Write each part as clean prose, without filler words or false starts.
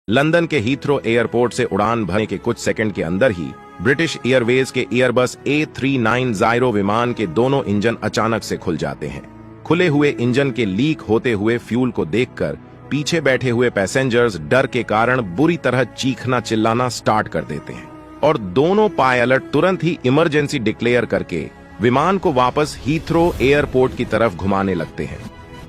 London के Heathrow airport से उड़ान भरने के कुछ सेकंड के अंदर ही ब्रिटिश एयरवेज के एयरबस A390 विमान के दोनों इंजन अचानक से खुल जाते हैं। खुले हुए इंजन के लीक होते हुए फ्यूल को देखकर पीछे बैठे हुए पैसेंजर्स डर के कारण बुरी तरह चीखना चिल्लाना स्टार्ट कर देते हैं और दोनों पायलट तुरंत ही इमरजेंसी डिक्लेयर करके विमान को वापस हीथ्रो एयरपोर्ट की तरफ घुमाने लगते हैं।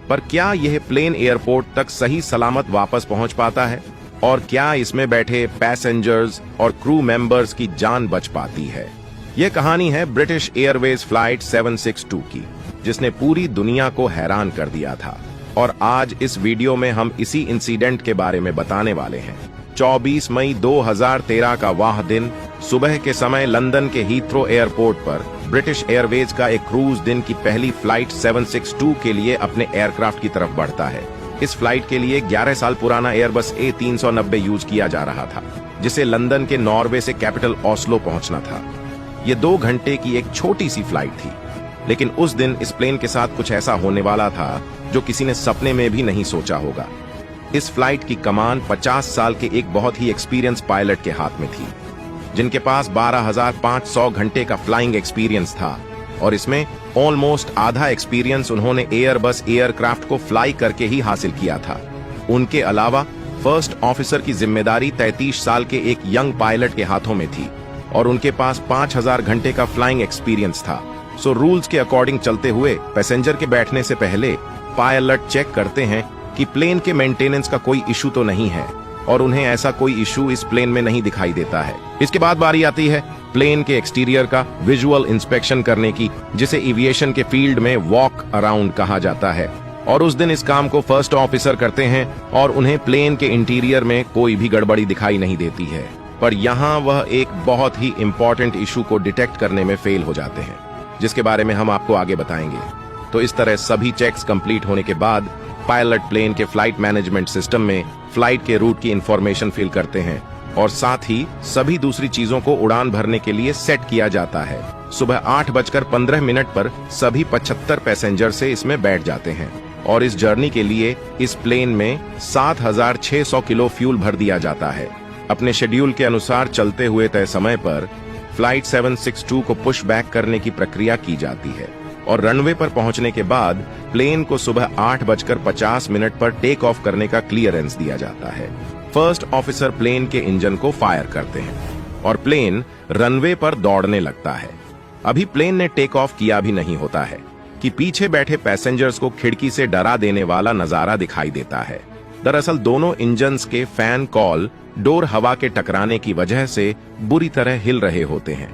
पर क्या यह प्लेन एयरपोर्ट तक सही सलामत वापस पहुंच पाता है और क्या इसमें बैठे पैसेंजर्स और क्रू मेंबर्स की जान बच पाती है? यह कहानी है ब्रिटिश एयरवेज फ्लाइट 762 की, जिसने पूरी दुनिया को हैरान कर दिया था। और आज इस वीडियो में हम इसी इंसिडेंट के बारे में बताने वाले हैं। 24 मई 2013 का वह दिन सुबह के समय लंदन के हीथ्रो एयरपोर्ट पर ब्रिटिश एयरवेज का एक क्रूज दिन की पहली फ्लाइट 762 के लिए अपने एयरक्राफ्ट की तरफ बढ़ता है। इस फ्लाइट के लिए 11 साल पुराना एयरबस A390 यूज किया जा रहा था, जिसे लंदन के नॉर्वे से कैपिटल ऑस्लो पहुंचना था। ये 2 घंटे की एक छोटी सी फ्लाइट थी, लेकिन उस दिन इस प्लेन के साथ कुछ ऐसा होने वाला था जो किसी ने सपने में भी नहीं सोचा होगा। इस फ्लाइट की कमान 50 साल के एक बहुत ही एक्सपीरियंस पायलट के हाथ में थी, जिनके पास 12,500 घंटे का फ्लाइंग एक्सपीरियंस था और इसमें ऑलमोस्ट आधा एक्सपीरियंस उन्होंने एयरबस एयरक्राफ्ट को फ्लाई करके ही हासिल किया था। उनके अलावा फर्स्ट ऑफिसर की जिम्मेदारी 33 साल के एक यंग पायलट के हाथों में थी और उनके पास 5,000 घंटे का फ्लाइंग एक्सपीरियंस था। सो रूल्स के अकॉर्डिंग चलते हुए पैसेंजर के बैठने से पहले पायलट चेक करते हैं कि प्लेन के मेंटेनेंस का कोई इशू तो नहीं है, और उन्हें ऐसा कोई इशू इस प्लेन में नहीं दिखाई देता है। इसके बाद बारी आती है प्लेन के एक्सटीरियर का विजुअल इंस्पेक्शन करने की, जिसे एविएशन के फील्ड में वॉक अराउंड कहा जाता है। और उस दिन इस काम को फर्स्ट ऑफिसर करते हैं और उन्हें प्लेन के इंटीरियर में कोई भी गड़बड़ी दिखाई नहीं देती है। पर यहाँ वह एक बहुत ही इंपॉर्टेंट इशू को डिटेक्ट करने में फेल हो जाते हैं, जिसके बारे में हम आपको आगे बताएंगे। तो इस तरह सभी चेक्स कंप्लीट होने के बाद पायलट प्लेन के फ्लाइट मैनेजमेंट सिस्टम में फ्लाइट के रूट की इंफॉर्मेशन फिल करते हैं और साथ ही सभी दूसरी चीजों को उड़ान भरने के लिए सेट किया जाता है। सुबह 8:15 पर सभी 75 पैसेंजर से इसमें बैठ जाते हैं और इस जर्नी के लिए इस प्लेन में 7,600 किलो फ्यूल भर दिया जाता है। अपने शेड्यूल के अनुसार चलते हुए तय समय पर फ्लाइट 762 को पुश बैक करने की प्रक्रिया की जाती है और रनवे पर पहुंचने के बाद प्लेन को सुबह 8:50 पर टेक ऑफ करने का क्लियरेंस दिया जाता है। फर्स्ट ऑफिसर प्लेन के इंजन को फायर करते हैं और प्लेन रनवे पर दौड़ने लगता है। अभी प्लेन ने टेक ऑफ किया भी नहीं होता है कि पीछे बैठे पैसेंजर्स को खिड़की से डरा देने वाला नजारा दिखाई देता है। दरअसल दोनों इंजन्स के फैन कॉल डोर हवा के टकराने की वजह से बुरी तरह हिल रहे होते हैं,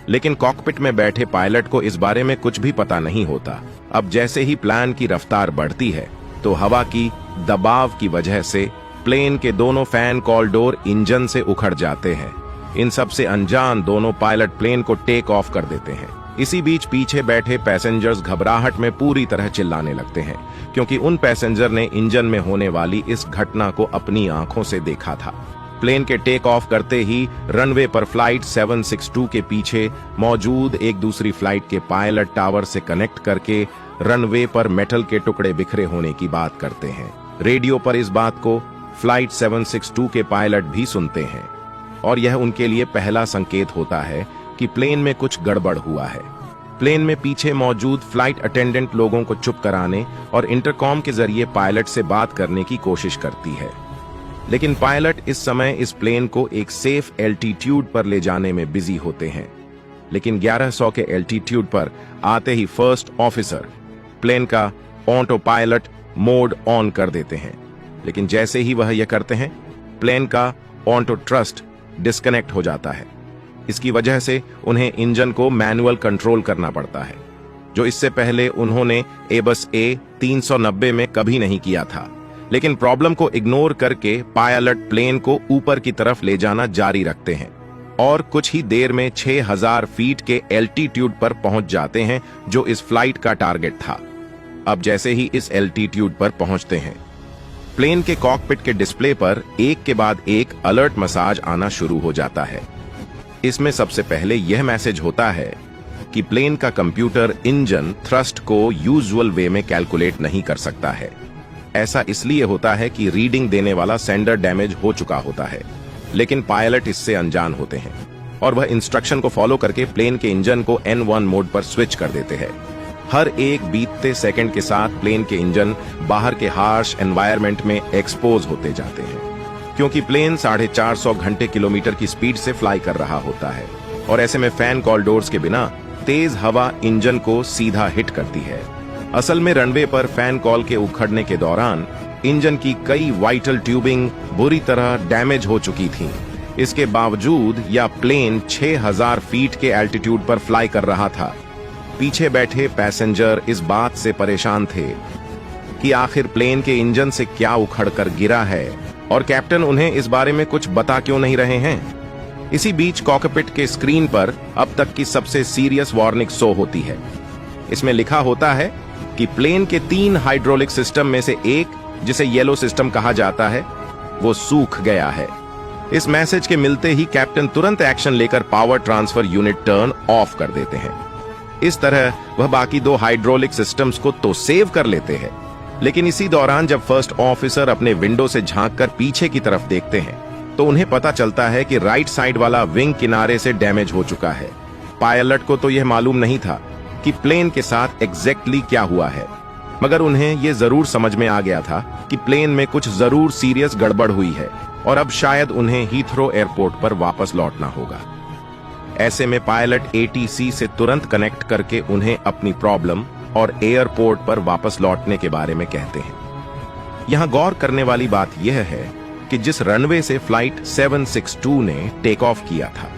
लेकिन कॉकपिट में बैठे पायलट को इस बारे में कुछ भी पता नहीं होता। अब जैसे ही प्लेन की रफ्तार बढ़ती है तो हवा की दबाव की वजह से प्लेन के दोनों फैन कॉल डोर इंजन से उखड़ जाते हैं। इन सब से अनजान दोनों पायलट प्लेन को टेक ऑफ कर देते हैं। इसी बीच पीछे बैठे पैसेंजर्स घबराहट में पूरी तरह चिल्लाने लगते हैं, क्योंकि उन पैसेंजर ने इंजन में होने वाली इस घटना को अपनी आंखों से देखा था। प्लेन के टेक ऑफ करते ही रनवे पर फ्लाइट 762 के पीछे मौजूद एक दूसरी फ्लाइट के पायलट टावर से कनेक्ट करके रनवे पर मेटल के टुकड़े बिखरे होने की बात करते हैं। रेडियो पर इस बात को फ्लाइट 762 के पायलट भी सुनते हैं और यह उनके लिए पहला संकेत होता है कि प्लेन में कुछ गड़बड़ हुआ है। प्लेन में पीछे मौजूद फ्लाइट अटेंडेंट लोगों को चुप कराने और इंटरकॉम के जरिए पायलट से बात करने की कोशिश करती है, लेकिन पायलट इस समय इस प्लेन को एक सेफ एल्टीट्यूड पर ले जाने में बिजी होते हैं। लेकिन 1100 के एल्टीट्यूड पर आते ही फर्स्ट ऑफिसर प्लेन का ऑटो पायलट मोड ऑन कर देते हैं, लेकिन जैसे ही वह यह करते हैं प्लेन का ऑटो ट्रस्ट डिस्कनेक्ट हो जाता है। इसकी वजह से उन्हें इंजन को मैनुअल कंट्रोल करना पड़ता है, जो इससे पहले उन्होंने एबस A390 में कभी नहीं किया था। लेकिन प्रॉब्लम को इग्नोर करके पायलट प्लेन को ऊपर की तरफ ले जाना जारी रखते हैं और कुछ ही देर में 6,000 फीट के एल्टीट्यूड पर पहुंच जाते हैं, जो इस फ्लाइट का टारगेट था। अब जैसे ही इस एल्टीट्यूड पर पहुंचते हैं, प्लेन के कॉकपिट के डिस्प्ले पर एक के बाद एक अलर्ट मैसेज आना शुरू हो जाता है। इसमें सबसे पहले यह मैसेज होता है कि प्लेन का कंप्यूटर इंजन थ्रस्ट को यूजुअल वे में कैलकुलेट नहीं कर सकता है। ऐसा इसलिए होता है कि रीडिंग देने वाला सेंडर डैमेज हो चुका होता है, लेकिन पायलट इससे अनजान होते हैं और वह इंस्ट्रक्शन को फॉलो करके प्लेन के इंजन को N1 मोड पर स्विच कर देते हैं। हर एक बीतते सेकंड के साथ प्लेन के इंजन बाहर के हार्श एनवायरनमेंट में एक्सपोज होते जाते हैं, क्योंकि प्लेन 450 घंटे किलोमीटर की स्पीड से फ्लाई कर रहा होता है और ऐसे में फैन कॉरिडोर्स के बिना तेज हवा इंजन को सीधा हिट करती है। असल में रनवे पर फैन कॉल के उखड़ने के दौरान इंजन की कई वाइटल ट्यूबिंग बुरी तरह डैमेज हो चुकी थी। इसके बावजूद यह प्लेन 6000 फीट के एल्टीट्यूड पर फ्लाई कर रहा था। पीछे बैठे पैसेंजर इस बात से परेशान थे कि आखिर प्लेन के इंजन से क्या उखड़कर गिरा है और कैप्टन उन्हें इस बारे में कुछ बता क्यों नहीं रहे हैं। इसी बीच कॉकपिट के स्क्रीन पर अब तक की सबसे सीरियस वार्निंग शो होती है। इसमें लिखा होता है कि प्लेन के 3 हाइड्रोलिक सिस्टम में से एक, जिसे येलो सिस्टम कहा जाता है, वो सूख गया है। इस मैसेज के मिलते ही कैप्टन तुरंत एक्शन लेकर power transfer unit turn off कर देते हैं। इस तरह वह बाकी 2 हाइड्रोलिक सिस्टम्स को तो सेव कर लेते हैं, लेकिन इसी दौरान जब फर्स्ट ऑफिसर अपने विंडो से झांककर पीछे की तरफ देखते हैं तो उन्हें पता चलता है कि राइट साइड वाला विंग किनारे से डैमेज हो चुका है। पायलट को तो यह मालूम नहीं था कि प्लेन के साथ एग्जैक्टली क्या हुआ है, मगर उन्हें यह जरूर समझ में आ गया था कि प्लेन में कुछ जरूर सीरियस गड़बड़ हुई है और अब शायद उन्हें हीथ्रो एयरपोर्ट पर वापस लौटना होगा। ऐसे में पायलट ATC से तुरंत कनेक्ट करके उन्हें अपनी प्रॉब्लम और एयरपोर्ट पर वापस लौटने के बारे में कहते हैं। यहां गौर करने वाली बात यह है कि जिस रनवे से फ्लाइट 762 ने टेक ऑफ किया था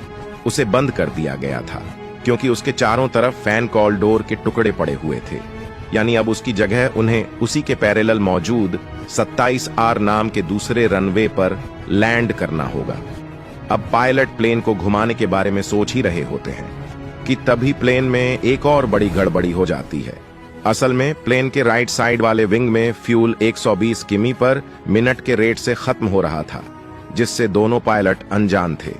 उसे बंद कर दिया गया था, क्योंकि उसके चारों तरफ फैन कॉरिडोर के टुकड़े पड़े हुए थे। यानी अब उसकी जगह उन्हें उसी के पैरेलल मौजूद 27R नाम के दूसरे रनवे पर लैंड करना होगा। अब पायलट प्लेन को घुमाने के बारे में सोच ही रहे होते हैं कि तभी प्लेन में एक और बड़ी गड़बड़ी हो जाती है। असल में प्लेन के राइट साइड वाले विंग में फ्यूल 120 किमी पर मिनट के रेट से खत्म हो रहा था, जिससे दोनों पायलट अनजान थे।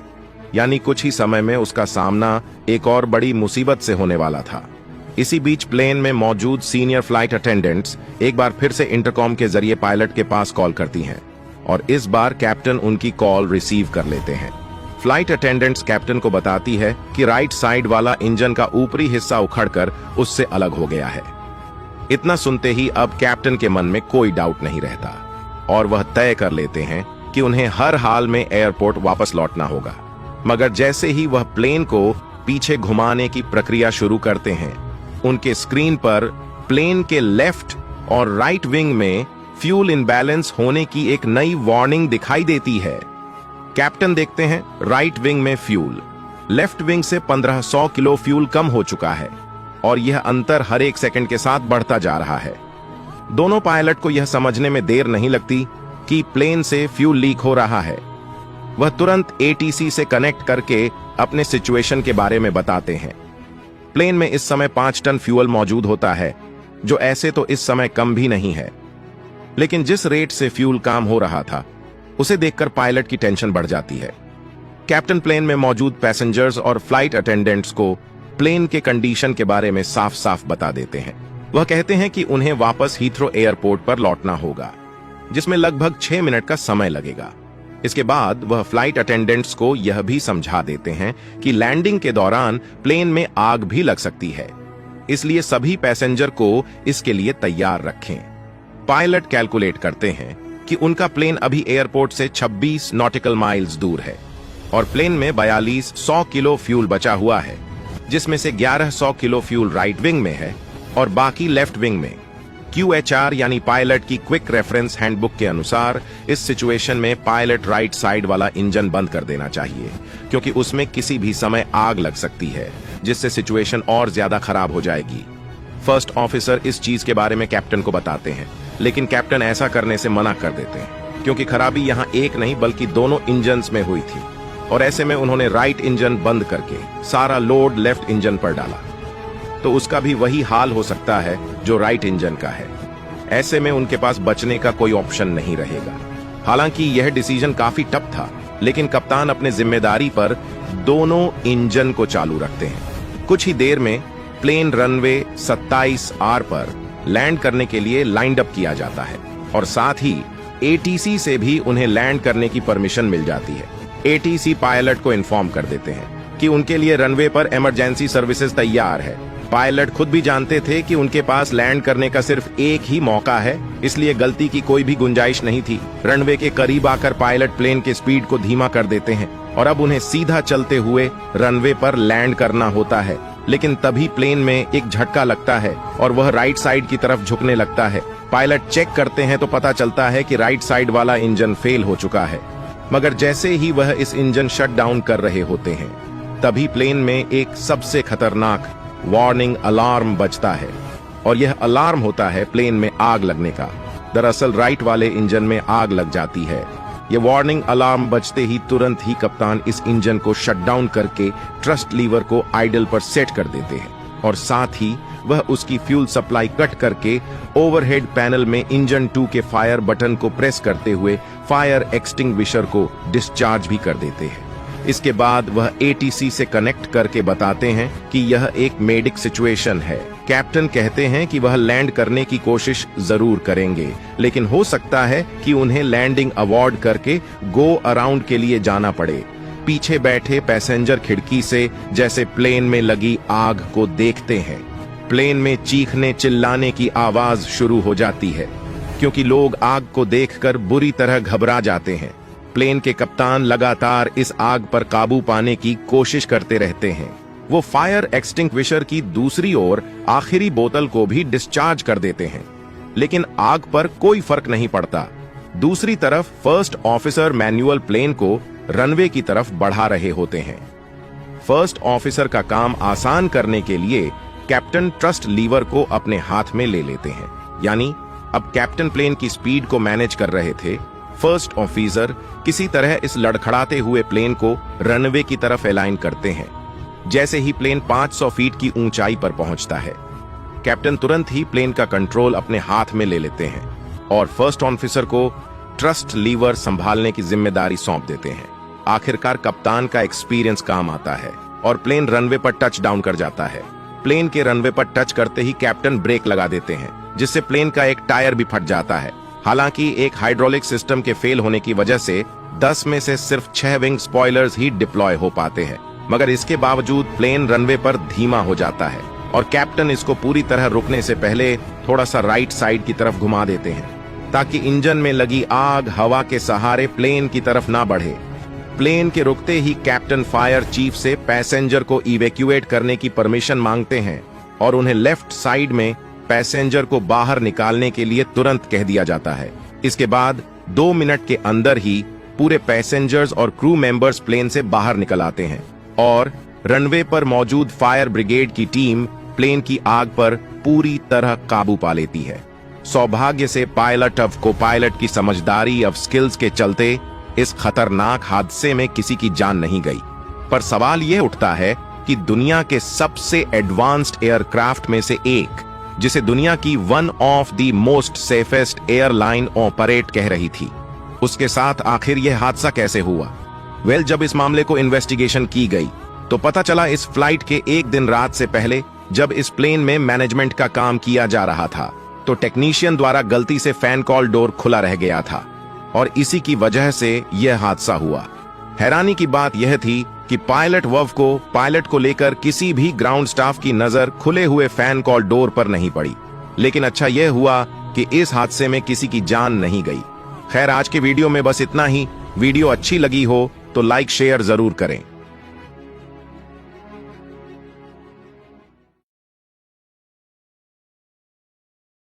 यानी कुछ ही समय में उसका सामना एक और बड़ी मुसीबत से होने वाला था। इसी बीच प्लेन में मौजूद सीनियर फ्लाइट अटेंडेंट्स एक बार फिर से इंटरकॉम के जरिए पायलट के पास कॉल करती हैं और इस बार कैप्टन उनकी कॉल रिसीव कर लेते हैं। फ्लाइट अटेंडेंट्स कैप्टन को बताती है कि राइट साइड वाला इंजन का ऊपरी हिस्सा उखड़कर उससे अलग हो गया है। इतना सुनते ही अब कैप्टन के मन में कोई डाउट नहीं रहता और वह तय कर लेते हैं कि उन्हें हर हाल में एयरपोर्ट वापस लौटना होगा। मगर जैसे ही वह प्लेन को पीछे घुमाने की प्रक्रिया शुरू करते हैं, उनके स्क्रीन पर प्लेन के लेफ्ट और राइट विंग में फ्यूल इनबैलेंस होने की एक नई वार्निंग दिखाई देती है। कैप्टन देखते हैं राइट विंग में फ्यूल लेफ्ट विंग से 1500 किलो फ्यूल कम हो चुका है और यह अंतर हर एक सेकंड के साथ बढ़ता जा रहा है। दोनों पायलट को यह समझने में देर नहीं लगती कि प्लेन से फ्यूल लीक हो रहा है। वह तुरंत ATC से कनेक्ट करके अपने सिचुएशन के बारे में बताते हैं। प्लेन में इस समय 5 टन फ्यूल मौजूद होता है, जो ऐसे तो इस समय कम भी नहीं है, लेकिन जिस रेट से फ्यूल काम हो रहा था उसे देखकर पायलट की टेंशन बढ़ जाती है। कैप्टन प्लेन में मौजूद पैसेंजर्स और फ्लाइट अटेंडेंट्स को प्लेन के कंडीशन के बारे में साफ साफ बता देते हैं। वह कहते हैं कि उन्हें वापस हीथ्रो एयरपोर्ट पर लौटना होगा, जिसमें लगभग 6 मिनट का समय लगेगा। इसके बाद वह फ्लाइट अटेंडेंट्स को यह भी समझा देते हैं कि लैंडिंग के दौरान प्लेन में आग भी लग सकती है, इसलिए सभी पैसेंजर को इसके लिए तैयार रखें। पायलट कैलकुलेट करते हैं कि उनका प्लेन अभी एयरपोर्ट से 26 नॉटिकल माइल्स दूर है और प्लेन में 4200 किलो फ्यूल बचा हुआ है, जिसमें से 1100 किलो फ्यूल राइट विंग में है और बाकी लेफ्ट विंग में। QHR यानी पायलट की क्विक रेफरेंस हैंडबुक के अनुसार इस सिचुएशन में पायलट राइट साइड वाला इंजन बंद कर देना चाहिए, क्योंकि उसमें किसी भी समय आग लग सकती है, जिससे सिचुएशन और ज्यादा खराब हो जाएगी। फर्स्ट ऑफिसर इस चीज के बारे में कैप्टन को बताते हैं, लेकिन कैप्टन ऐसा करने से मना कर देते हैं, क्योंकि खराबी यहाँ एक नहीं बल्कि दोनों इंजन्स में हुई थी और ऐसे में उन्होंने राइट इंजन बंद करके सारा लोड लेफ्ट इंजन पर डाला, तो उसका भी वही हाल हो सकता है जो राइट इंजन का है। ऐसे में उनके पास बचने का कोई ऑप्शन नहीं रहेगा। हालांकि यह डिसीजन काफी टफ था, लेकिन कप्तान अपने जिम्मेदारी पर दोनों इंजन को चालू रखते हैं। कुछ ही देर में प्लेन रनवे 27R पर लैंड करने के लिए लाइंड अप किया जाता है। और साथ ही एटीसी से भी उन्हें लैंड करने की परमिशन मिल जाती है। एटीसी पायलट को इन्फॉर्म कर देते हैं कि उनके लिए रनवे पर इमरजेंसी सर्विसेज तैयार है। पायलट खुद भी जानते थे कि उनके पास लैंड करने का सिर्फ एक ही मौका है, इसलिए गलती की कोई भी गुंजाइश नहीं थी। रनवे के करीब आकर पायलट प्लेन के स्पीड को धीमा कर देते हैं और अब उन्हें सीधा चलते हुए रनवे पर लैंड करना होता है। लेकिन तभी प्लेन में एक झटका लगता है और वह राइट साइड की तरफ झुकने लगता है। पायलट चेक करते हैं तो पता चलता है कि राइट साइड वाला इंजन फेल हो चुका है। मगर जैसे ही वह इस इंजन शट डाउन कर रहे होते हैं, तभी प्लेन में एक सबसे खतरनाक वार्निंग अलार्म बजता है और यह अलार्म होता है प्लेन में आग लगने का। दरअसल राइट वाले इंजन में आग लग जाती है। यह वार्निंग अलार्म बजते ही तुरंत ही कप्तान इस इंजन को शट डाउन करके थ्रस्ट लीवर को आइडल पर सेट कर देते हैं और साथ ही वह उसकी फ्यूल सप्लाई कट करके ओवरहेड पैनल में इंजन 2 के फायर बटन को प्रेस करते हुए फायर एक्सटिंग्विशर को डिस्चार्ज भी कर देते हैं। इसके बाद वह एटीसी से कनेक्ट करके बताते हैं कि यह एक मेडिक सिचुएशन है। कैप्टन कहते हैं कि वह लैंड करने की कोशिश जरूर करेंगे, लेकिन हो सकता है कि उन्हें लैंडिंग अवॉइड करके गो अराउंड के लिए जाना पड़े। पीछे बैठे पैसेंजर खिड़की से जैसे प्लेन में लगी आग को देखते हैं। प्लेन में चीखने चिल्लाने की आवाज शुरू हो जाती है क्योंकि लोग आग को देखकर बुरी तरह घबरा जाते हैं। प्लेन के कप्तान लगातार इस आग पर काबू पाने की कोशिश करते रहते हैं। वो फायर एक्सटिंग्विशर की दूसरी ओर आखिरी बोतल को भी डिस्चार्ज कर देते हैं, लेकिन आग पर कोई फर्क नहीं पड़ता। दूसरी तरफ फर्स्ट ऑफिसर मैनुअल प्लेन को रनवे की तरफ बढ़ा रहे होते हैं। फर्स्ट ऑफिसर का काम आसान करने के लिए कैप्टन थ्रस्ट लीवर को अपने हाथ में ले लेते हैं। यानी अब कैप्टन प्लेन की स्पीड को मैनेज कर रहे थे। फर्स्ट ऑफिसर किसी तरह इस लड़खड़ाते हुए प्लेन को रनवे की तरफ अलाइन करते हैं। जैसे ही प्लेन 500 फीट की ऊंचाई पर पहुंचता है, कैप्टन तुरंत ही प्लेन का कंट्रोल अपने हाथ में ले लेते हैं और फर्स्ट ऑफिसर को थ्रस्ट लीवर संभालने की जिम्मेदारी सौंप देते हैं। आखिरकार कप्तान का एक्सपीरियंस काम आता है और प्लेन रनवे पर टच डाउन कर जाता है। प्लेन के रनवे पर टच करते ही कैप्टन ब्रेक लगा देते हैं, जिससे प्लेन का एक टायर भी फट जाता है। हालांकि एक हाइड्रोलिक सिस्टम के फेल होने की वजह से 10 में से सिर्फ 6 विंग स्पॉयलर्स ही डिप्लॉय हो पाते हैं, मगर इसके बावजूद प्लेन रनवे पर धीमा हो जाता है और कैप्टन इसको पूरी तरह रुकने से पहले थोड़ा सा राइट साइड की तरफ घुमा देते हैं ताकि इंजन में लगी आग हवा के सहारे प्लेन की तरफ ना बढ़े। प्लेन के रुकते ही कैप्टन फायर चीफ से पैसेंजर को इवैक्यूएट करने की परमिशन मांगते हैं और उन्हें लेफ्ट साइड में पैसेंजर को बाहर निकालने के लिए तुरंत कह दिया जाता है। इसके बाद 2 मिनट के अंदर ही पूरे पैसेंजर्स और क्रू मेंबर्स प्लेन से बाहर निकल आते हैं और रनवे पर मौजूद फायर ब्रिगेड की टीम प्लेन की आग पर पूरी तरह काबू पा लेती है। सौभाग्य से पायलट ऑफ को पायलट की समझदारी ऑफ स्किल्स के चलते इस खतरनाक हादसे में किसी की जान नहीं गई। पर सवाल यह उठता है कि दुनिया के सबसे एडवांस्ड एयरक्राफ्ट में से एक, जिसे दुनिया की one of the most safest airline operate कह रही थी, उसके साथ आखिर यह हादसा कैसे हुआ? जब इस मामले को इन्वेस्टिगेशन की गई तो पता चला इस फ्लाइट के एक दिन रात से पहले जब इस प्लेन में मैनेजमेंट का काम किया जा रहा था तो टेक्नीशियन द्वारा गलती से फैन कॉल डोर खुला रह गया था और इसी की वजह से यह हादसा हुआ। हैरानी की बात यह थी कि पायलट को लेकर किसी भी ग्राउंड स्टाफ की नजर खुले हुए फैन कॉल डोर पर नहीं पड़ी। लेकिन अच्छा यह हुआ कि इस हादसे में किसी की जान नहीं गई। खैर, आज के वीडियो में बस इतना ही। वीडियो अच्छी लगी हो तो लाइक शेयर जरूर करें।